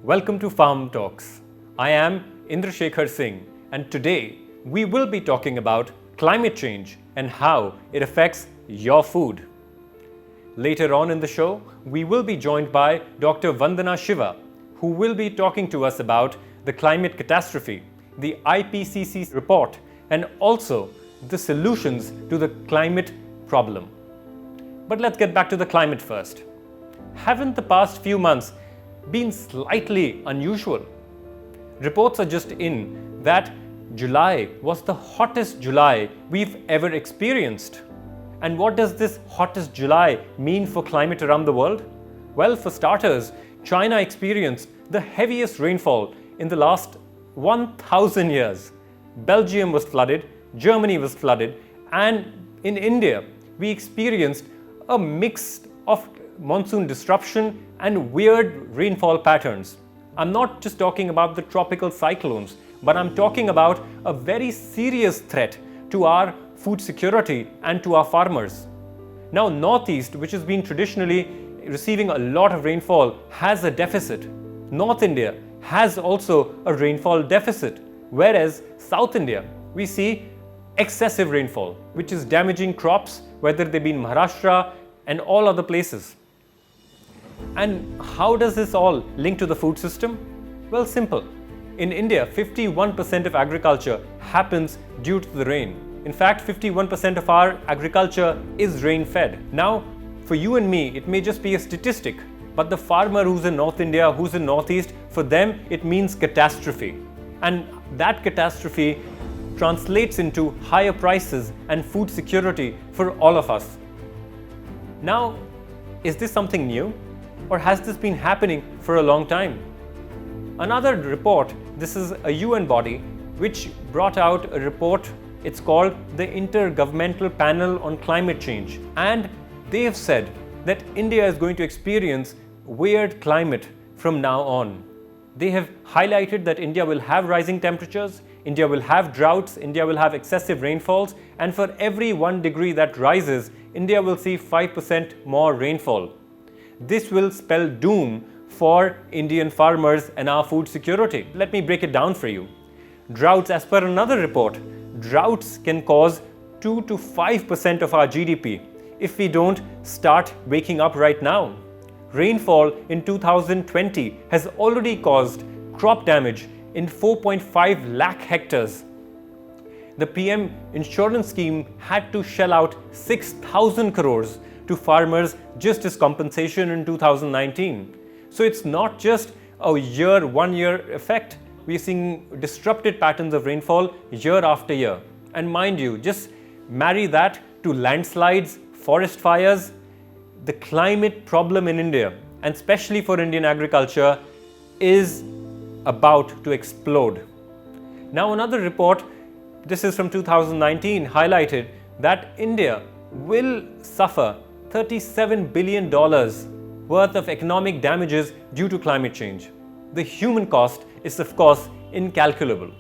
Welcome to Farm Talks. I am Indra Shekhar Singh, and today we will be talking about climate change and how it affects your food. Later on in the show, we will be joined by Dr Vandana Shiva, who will be talking to us about the climate catastrophe, the Ipcc report, and also the solutions to the climate problem. But let's get back to the climate first. Haven't the past few months been slightly unusual? Reports are just in that July was the hottest July we've ever experienced. And what does this hottest July mean for climate around the world? Well, for starters, China experienced the heaviest rainfall in the last 1,000 years. Belgium was flooded, Germany was flooded, and in India, we experienced a mix of monsoon disruption and weird rainfall patterns. I'm not just talking about the tropical cyclones, but I'm talking about a very serious threat to our food security and to our farmers. Now, Northeast, which has been traditionally receiving a lot of rainfall, has a deficit. North India has also a rainfall deficit, whereas South India, we see excessive rainfall, which is damaging crops, whether they be in Maharashtra and all other places. And how does this all link to the food system? Well, simple. In India, 51% of agriculture happens due to the rain. In fact, 51% of our agriculture is rain-fed. Now, for you and me, it may just be a statistic, but the farmer who's in North India, who's in Northeast, for them, it means catastrophe. And that catastrophe translates into higher prices and food security for all of us. Now, is this something new? Or has this been happening for a long time? Another report, this is a UN body, which brought out a report. It's called the Inter-Governmental Panel on Climate Change. And they have said that India is going to experience weird climate from now on. They have highlighted that India will have rising temperatures, India will have droughts, India will have excessive rainfalls, and for every 1 degree that rises, India will see 5% more rainfall. This will spell doom for Indian farmers and our food security. Let me break it down for you. Droughts, as per another report, droughts can cause 2 to 5% of our GDP if we don't start waking up right now. Rainfall in 2020 has already caused crop damage in 4.5 lakh hectares. The PM insurance scheme had to shell out 6,000 crores to farmers just as compensation in 2019. So it's not just a 1 year effect. We're seeing disrupted patterns of rainfall year after year. And mind you, just marry that to landslides, forest fires. The climate problem in India, and especially for Indian agriculture, is about to explode. Now, another report, this is from 2019, highlighted that India will suffer $37 billion worth of economic damages due to climate change. The human cost is, of course, incalculable.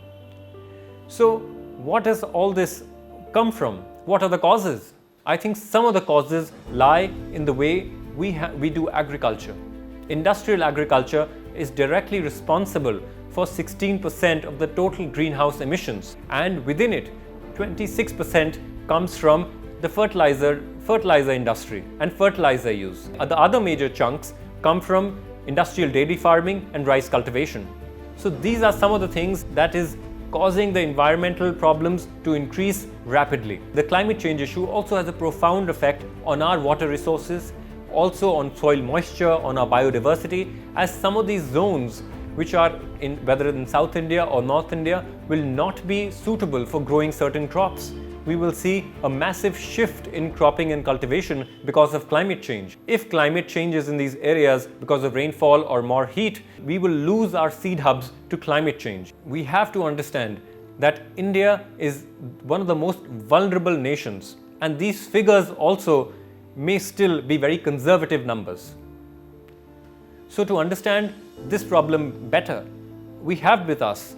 So, what does all this come from? What are the causes? I think some of the causes lie in the way we do agriculture. Industrial agriculture is directly responsible for 16% of the total greenhouse emissions, and within it, 26% comes from the fertilizer industry and fertilizer use. The other major chunks come from industrial dairy farming and rice cultivation. So these are some of the things that is causing the environmental problems to increase rapidly. The climate change issue also has a profound effect on our water resources, also on soil moisture, on our biodiversity, as some of these zones which are in whether in South India or North India will not be suitable for growing certain crops. We will see a massive shift in cropping and cultivation because of climate change. If climate changes in these areas because of rainfall or more heat, we will lose our seed hubs to climate change. We have to understand that India is one of the most vulnerable nations, and these figures also may still be very conservative numbers. So to understand this problem better, we have with us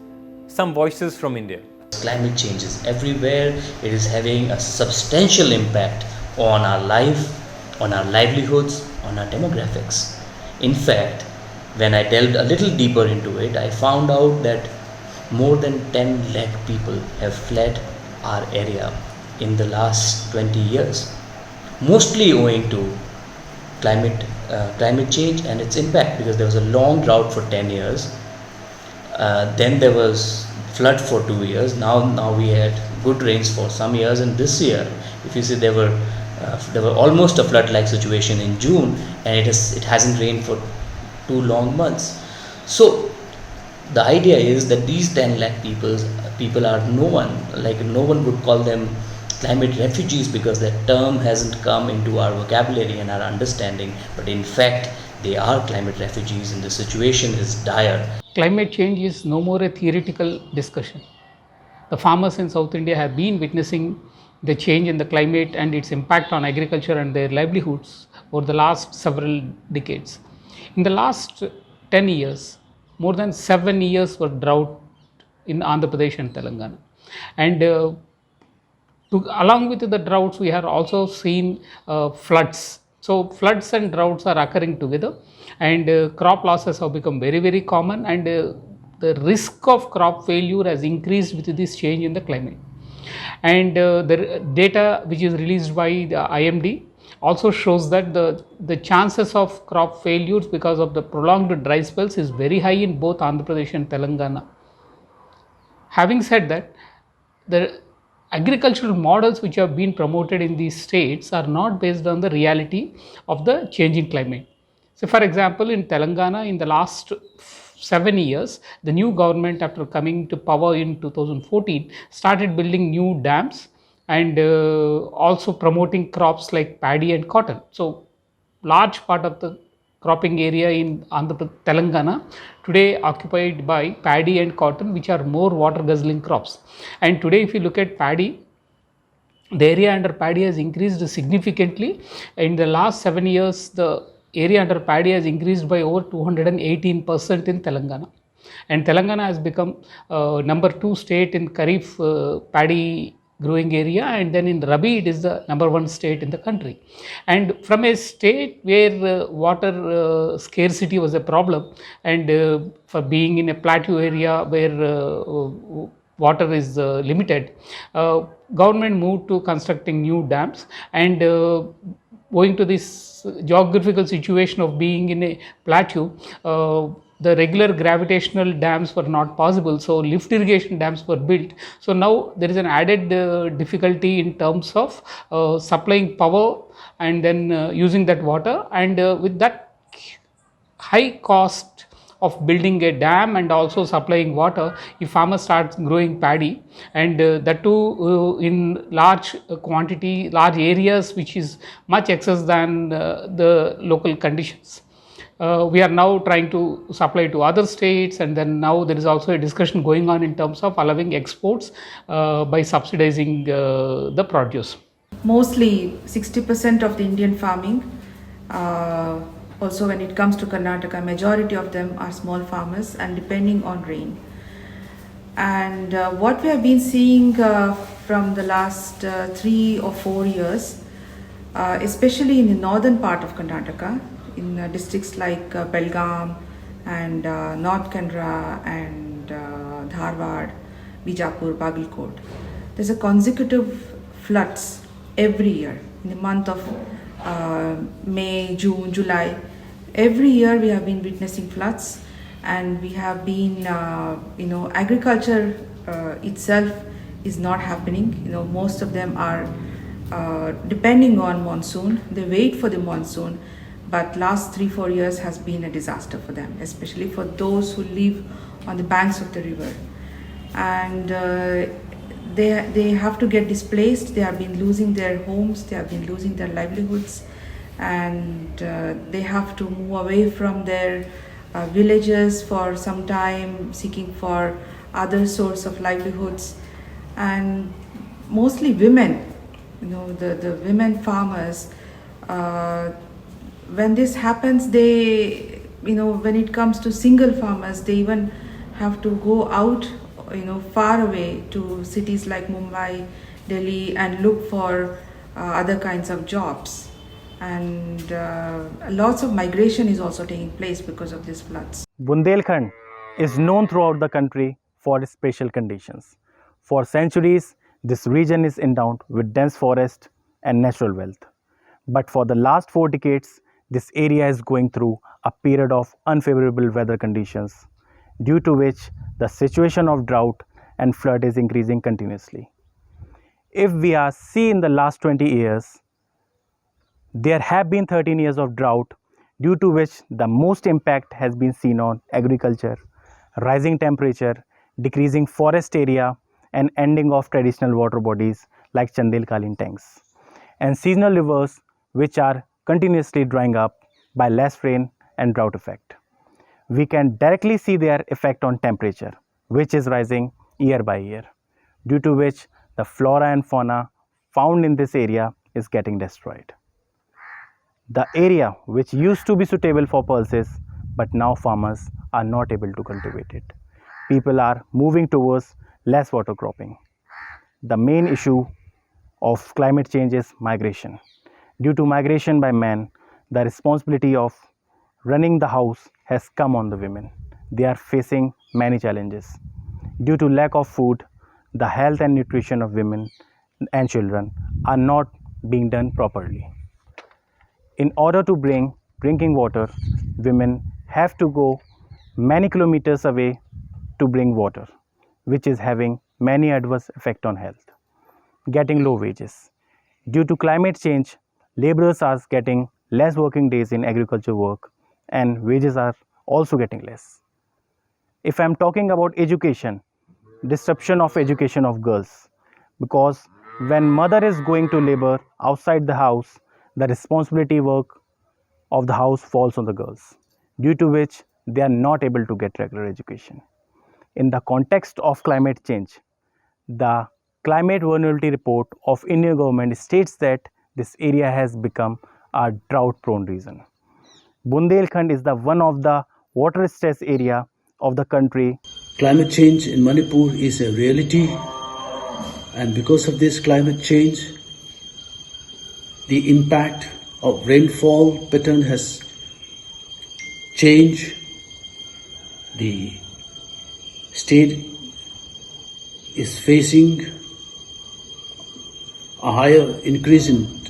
some voices from India. Climate change is everywhere. It is having a substantial impact on our life, on our livelihoods, on our demographics. In fact, when I delved a little deeper into it, I found out that more than 10 lakh people have fled our area in the last 20 years, mostly owing to climate change and its impact, because there was a long drought for 10 years. Then there was flood for 2 years. Now we had good rains for some years, and this year, if you see, there were almost a flood-like situation in June, and it hasn't rained for 2 long months. So the idea is that these 10 lakh people are no one would call them climate refugees, because that term hasn't come into our vocabulary and our understanding, but in fact they are climate refugees and the situation is dire. Climate change is no more a theoretical discussion. The farmers in South India have been witnessing the change in the climate and its impact on agriculture and their livelihoods over the last several decades. In the last 10 years, more than 7 years were drought in Andhra Pradesh and Telangana. And along with the droughts, we have also seen floods. So floods and droughts are occurring together, and crop losses have become very, very common, and the risk of crop failure has increased with this change in the climate. And the data which is released by the IMD also shows that the chances of crop failures because of the prolonged dry spells is very high in both Andhra Pradesh and Telangana. Having said that, the agricultural models which have been promoted in these states are not based on the reality of the changing climate. So for example, in Telangana, in the last 7 years, the new government, after coming to power in 2014, started building new dams and also promoting crops like paddy and cotton. So large part of the cropping area in Telangana today occupied by paddy and cotton, which are more water guzzling crops. And today if you look at paddy, the area under paddy has increased significantly. In the last 7 years, the area under paddy has increased by over 218% in Telangana. And Telangana has become number 2 state in Kharif paddy growing area, and then in Rabi it is the number 1 state in the country. And from a state where water scarcity was a problem, and for being in a plateau area where water is limited, government moved to constructing new dams, and owing to this geographical situation of being in a plateau, the regular gravitational dams were not possible, so lift irrigation dams were built. So now there is an added difficulty in terms of supplying power and then using that water, and with that high cost of building a dam and also supplying water, if farmers start growing paddy, and that too in large quantity, large areas, which is much excess than the local conditions. We are now trying to supply to other states, and then now there is also a discussion going on in terms of allowing exports by subsidizing the produce. Mostly 60% of the Indian farming, also when it comes to Karnataka, majority of them are small farmers and depending on rain. And what we have been seeing from the last 3 or 4 years, especially in the northern part of Karnataka, in districts like Belgaum and North Kannada and Dharwad, Bijapur, Bagalkot, there's a consecutive floods every year in the month of May, June, July. Every year we have been witnessing floods, and we have been, agriculture itself is not happening. Most of them are depending on monsoon. They wait for the monsoon, but last 3-4 years has been a disaster for them, especially for those who live on the banks of the river. And they have to get displaced. They have been losing their homes, they have been losing their livelihoods, and they have to move away from their villages for some time, seeking for other source of livelihoods. And mostly women, the women farmers, when this happens, they, when it comes to single farmers, they even have to go out, far away to cities like Mumbai, Delhi, and look for other kinds of jobs. and lots of migration is also taking place because of these floods. Bundelkhand is known throughout the country for its special conditions. For centuries, this region is endowed with dense forest and natural wealth. But for the last 4 decades, this area is going through a period of unfavorable weather conditions, due to which the situation of drought and flood is increasing continuously. If we are see in the last 20 years, there have been 13 years of drought, due to which the most impact has been seen on agriculture, rising temperature, decreasing forest area, and ending of traditional water bodies like Chandel-Kalin tanks, and seasonal rivers which are continuously drying up by less rain and drought effect. We can directly see their effect on temperature, which is rising year by year, due to which the flora and fauna found in this area is getting destroyed. The area which used to be suitable for pulses, but now farmers are not able to cultivate it. People are moving towards less water cropping. The main issue of climate change is migration. Due to migration by men, the responsibility of running the house has come on the women. They are facing many challenges. Due to lack of food, the health and nutrition of women and children are not being done properly. In order to bring drinking water, women have to go many kilometers away to bring water, which is having many adverse effects on health. Getting low wages. Due to climate change, laborers are getting less working days in agriculture work, and wages are also getting less. If I am talking about education, disruption of education of girls, because when mother is going to labor outside the house, the responsibility work of the house falls on the girls, due to which they are not able to get regular education. In the context of climate change, the Climate Vulnerability Report of Indian government states that this area has become a drought-prone region. Bundelkhand is the one of the water-stressed area of the country. Climate change in Manipur is a reality, and because of this climate change, the impact of rainfall pattern has changed. The state is facing a higher increase in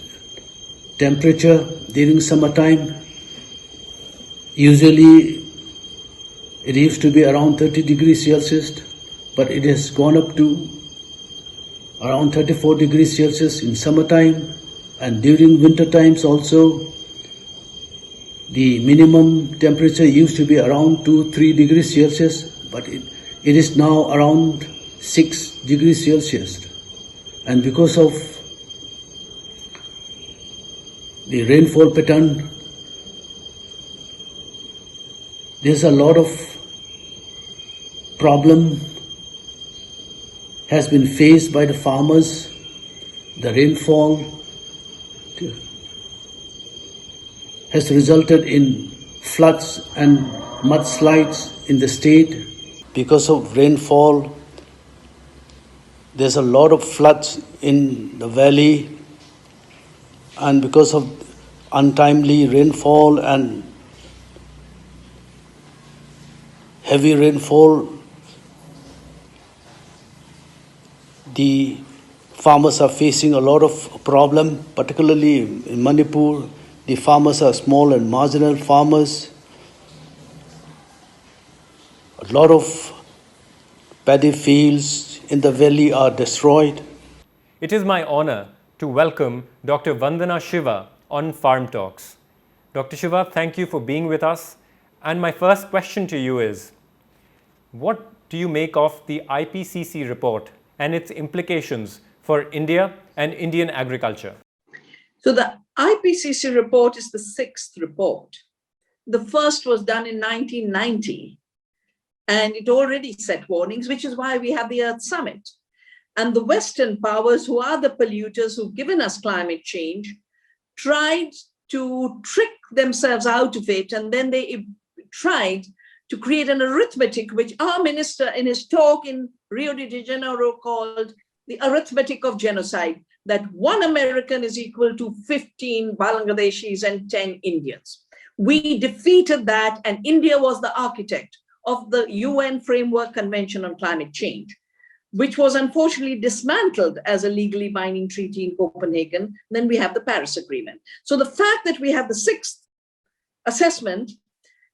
temperature during summertime. Usually it used to be around 30 degrees Celsius, but it has gone up to around 34 degrees Celsius in summertime, and during winter times also the minimum temperature used to be around 2-3 degrees Celsius, but it is now around 6 degrees Celsius. And because of the rainfall pattern, there's a lot of problem has been faced by the farmers. The rainfall has resulted in floods and mudslides in the state. Because of rainfall, there's a lot of floods in the valley, and because of untimely rainfall and heavy rainfall, the farmers are facing a lot of problem, particularly in Manipur. The farmers are small and marginal farmers. A lot of paddy fields in the valley are destroyed. It is my honor to welcome Dr. Vandana Shiva on Farm Talks. Dr. Shiva, thank you for being with us. And my first question to you is, what do you make of the Ipcc report and its implications for India and Indian agriculture? So the Ipcc report is the 6th report. The first was done in 1990, and it already set warnings, which is why we have the Earth Summit. And the Western powers, who are the polluters who've given us climate change, tried to trick themselves out of it, and then they tried to create an arithmetic, which our minister in his talk in Rio de Janeiro called the arithmetic of genocide. that 1 American is equal to 15 Bangladeshis and 10 Indians. We defeated that, and India was the architect of the UN Framework Convention on Climate Change, which was unfortunately dismantled as a legally binding treaty in Copenhagen. Then we have the Paris Agreement. So the fact that we have the 6th assessment,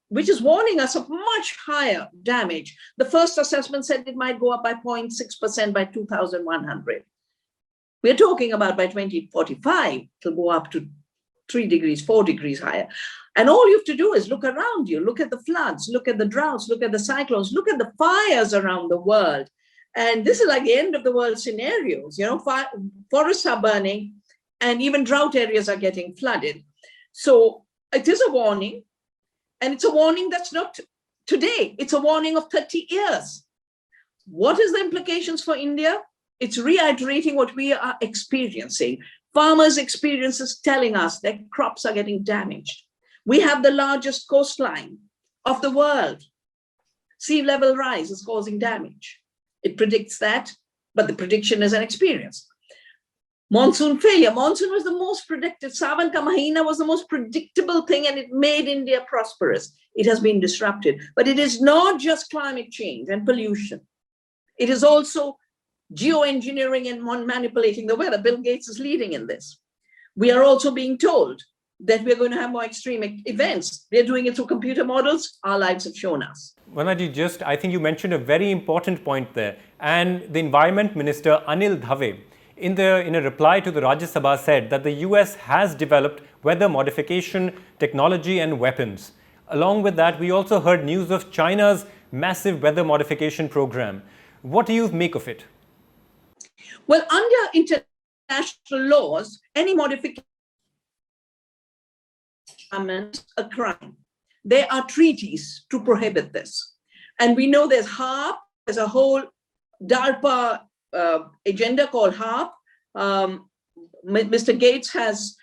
which is warning us of much higher damage. The first assessment said it might go up by 0.6% by 2100. We're talking about by 2045, it'll go up to 3 degrees, 4 degrees higher. And all you have to do is look around you, look at the floods, look at the droughts, look at the cyclones, look at the fires around the world. And this is like the end of the world scenarios, you know, forests are burning and even drought areas are getting flooded. So it is a warning, and it's a warning that's not today, it's a warning of 30 years. What is the implications for India? It's reiterating what we are experiencing. Farmers' experiences telling us that crops are getting damaged. We have the largest coastline of the world. Sea level rise is causing damage. It predicts that, but the prediction is an experience. Monsoon failure. Monsoon was the most predicted. Sawan ka Mahina was the most predictable thing, and it made India prosperous. It has been disrupted. But it is not just climate change and pollution. It is also geoengineering and manipulating the weather. Bill Gates is leading in this. We are also being told that we're going to have more extreme events. They're doing it through computer models. Our lives have shown us. Vandanaji, I think you mentioned a very important point there. And the Environment Minister, Anil Dhave, in a reply to the Rajya Sabha said that the US has developed weather modification technology and weapons. Along with that, we also heard news of China's massive weather modification program. What do you make of it? Well, under international laws, any modification is a crime. There are treaties to prohibit this. And we know there's HARP, there's a whole DARPA agenda called HARP. Mr. Gates has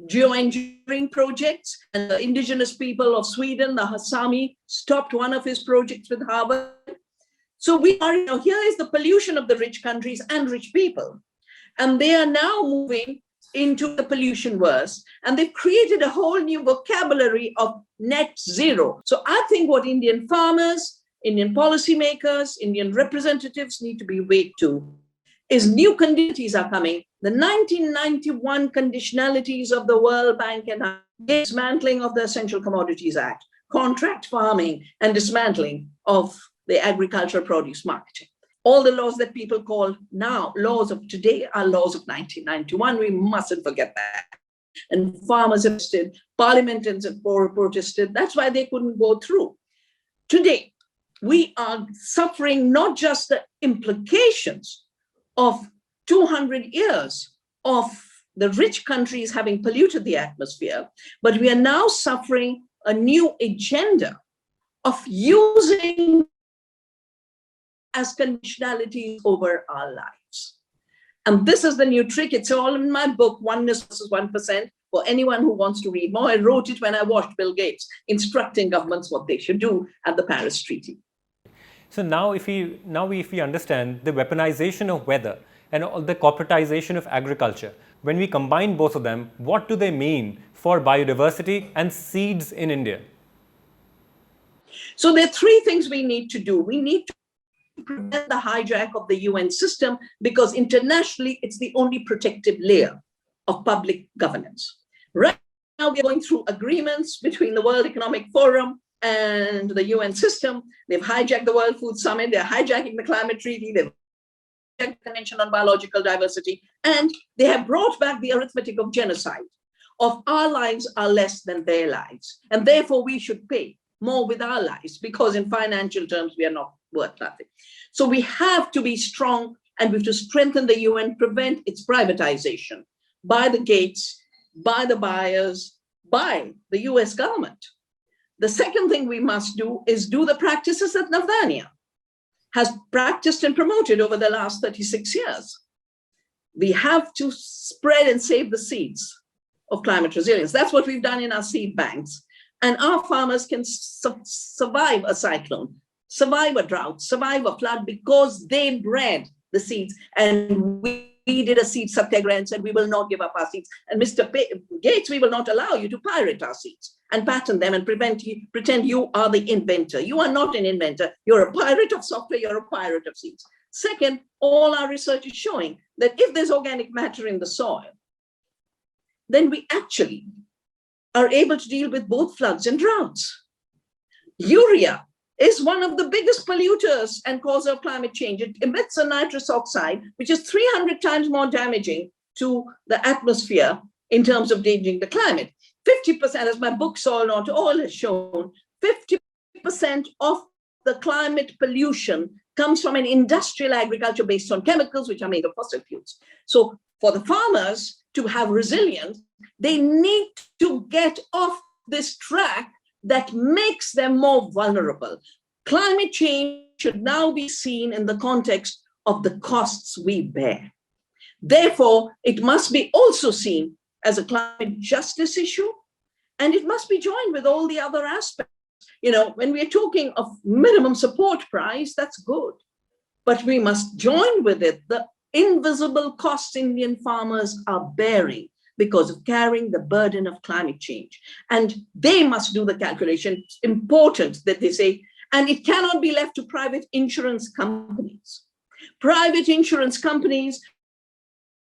geoengineering projects, and the indigenous people of Sweden, the Sami, stopped one of his projects with Harvard. So we are, here is the pollution of the rich countries and rich people. And they are now moving into the pollution worse. And they've created a whole new vocabulary of net zero. So I think what Indian farmers, Indian policymakers, Indian representatives need to be awake to is new conditions are coming. The 1991 conditionalities of the World Bank and dismantling of the Essential Commodities Act, contract farming and dismantling of the agricultural produce marketing. All the laws that people call now laws of today are laws of 1991. We mustn't forget that. And farmers have protested, parliamentarians have protested. That's why they couldn't go through. Today, we are suffering not just the implications of 200 years of the rich countries having polluted the atmosphere, but we are now suffering a new agenda of using as conditionalities over our lives. And this is the new trick. It's all in my book, Oneness versus 1%, for anyone who wants to read more. I wrote it when I watched Bill Gates instructing governments what they should do at the Paris Treaty. So now if we understand the weaponization of weather and the corporatization of agriculture, when we combine both of them, what do they mean for biodiversity and seeds in India? So there are three things we need to do. We need to prevent the hijack of the UN system, because internationally it's the only protective layer of public governance. Right now we're going through agreements between the World Economic Forum and the UN system. They've hijacked the World Food Summit, they're hijacking the Climate Treaty, they've hijacked the Convention on Biological Diversity, and they have brought back the arithmetic of genocide, of our lives are less than their lives. And therefore we should pay more with our lives, because in financial terms, we are not worth nothing. So we have to be strong, and we have to strengthen the UN, prevent its privatization by the Gates, by the buyers, by the US government. The second thing we must do is do the practices that Navdanya has practiced and promoted over the last 36 years. We have to spread and save the seeds of climate resilience. That's what we've done in our seed banks. And our farmers can survive a cyclone, survive a drought, survive a flood, because they bred the seeds. And we did a seed satyagraha and said, we will not give up our seeds. And Mr. Gates, we will not allow you to pirate our seeds and patent them and pretend you are the inventor. You are not an inventor. You're a pirate of software. You're a pirate of seeds. Second, all our research is showing that if there's organic matter in the soil, then we actually are able to deal with both floods and droughts. Urea is one of the biggest polluters and cause of climate change. It emits a nitrous oxide, which is 300 times more damaging to the atmosphere in terms of changing the climate. 50%, as my book Soil Not Oil has shown, 50% of the climate pollution comes from an industrial agriculture based on chemicals, which are made of fossil fuels. So for the farmers to have resilience, they need to get off this track that makes them more vulnerable. Climate change should now be seen in the context of the costs we bear. Therefore, it must be also seen as a climate justice issue, and it must be joined with all the other aspects. You know, when we're talking of minimum support price, that's good, but we must join with it the invisible costs Indian farmers are bearing because of carrying the burden of climate change. And they must do the calculation. It's important that they say, and it cannot be left to private insurance companies. Private insurance companies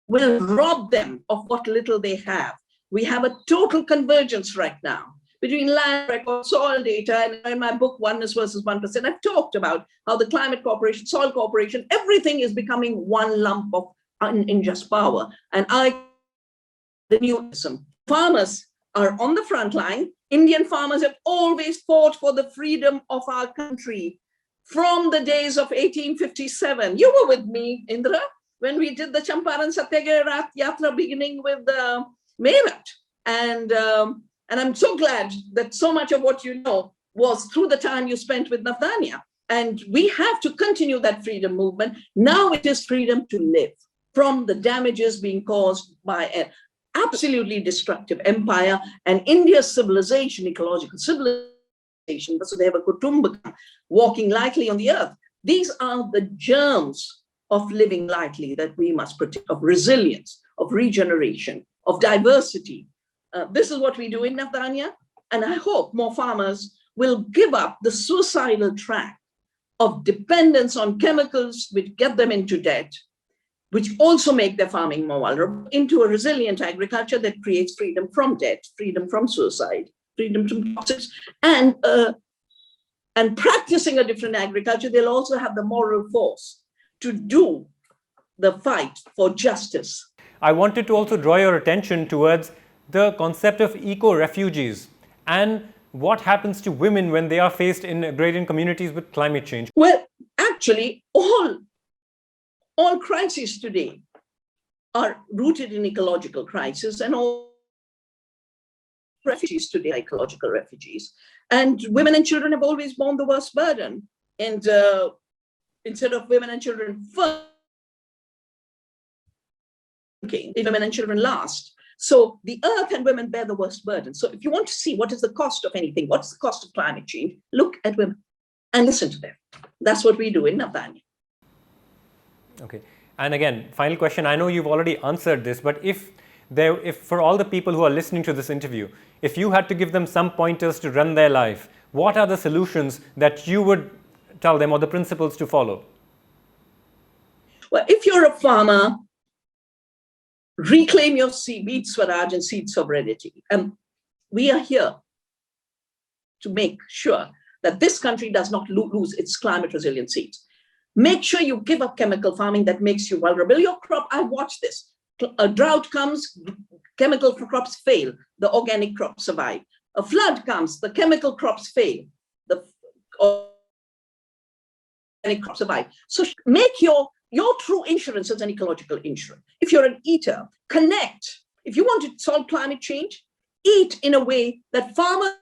will rob them of what little they have. We have a total convergence right now between land record, soil data, and in my book, Oneness versus 1%, I've talked about how the Climate Corporation, Soil Corporation, everything is becoming one lump of unjust power. And the new farmers are on the front line. Indian farmers have always fought for the freedom of our country from the days of 1857. You were with me, Indra, when we did the Champaran Satyagraha Yatra beginning with Meerut. And I'm so glad that so much of what you know was through the time you spent with Navdanya. And we have to continue that freedom movement. Now it is freedom to live from the damages being caused by an absolutely destructive empire and India's civilization, ecological civilization, Vasudhaiva Kutumbakam, walking lightly on the earth. These are the germs of living lightly that we must protect, of resilience, of regeneration, of diversity. This is what we do in Navdanya, and I hope more farmers will give up the suicidal track of dependence on chemicals which get them into debt, which also make their farming more vulnerable, into a resilient agriculture that creates freedom from debt, freedom from suicide, freedom from toxics, and practicing a different agriculture, they'll also have the moral force to do the fight for justice. I wanted to also draw your attention towards the concept of eco-refugees and what happens to women when they are faced in agrarian communities with climate change. Well, actually, all crises today are rooted in ecological crisis, and all refugees today are ecological refugees. And women and children have always borne the worst burden. And instead of women and children first, women and children last. So the earth and women bear the worst burden. So if you want to see what is the cost of anything, what's the cost of climate change, look at women and listen to them. That's what we do in Navdanya. Okay. And again, final question. I know you've already answered this, but if for all the people who are listening to this interview, if you had to give them some pointers to run their life, what are the solutions that you would tell them or the principles to follow? Well, if you're a farmer, reclaim your seed swaraj and seed sovereignty. And we are here to make sure that this country does not lose its climate resilient seeds. Make sure you give up chemical farming that makes you vulnerable. Your crop, I watch this. A drought comes, chemical crops fail, the organic crops survive. A flood comes, the chemical crops fail, the organic crops survive. So make your true insurance as an ecological insurance. If you're an eater, connect. If you want to solve climate change, eat in a way that farmers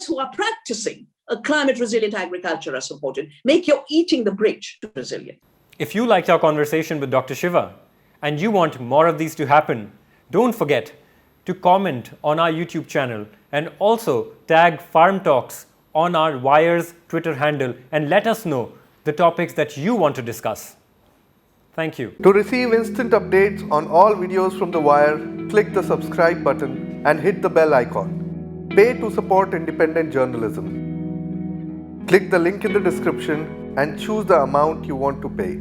who are practicing a climate resilient agriculture are supported. Make your eating the bridge to resilient. If you liked our conversation with Dr. Shiva and you want more of these to happen, don't forget to comment on our YouTube channel and also tag Farm Talks on our Wires Twitter handle and let us know the topics that you want to discuss. Thank you. To receive instant updates on all videos from The Wire, click the subscribe button and hit the bell icon. Pay to support independent journalism. Click the link in the description and choose the amount you want to pay.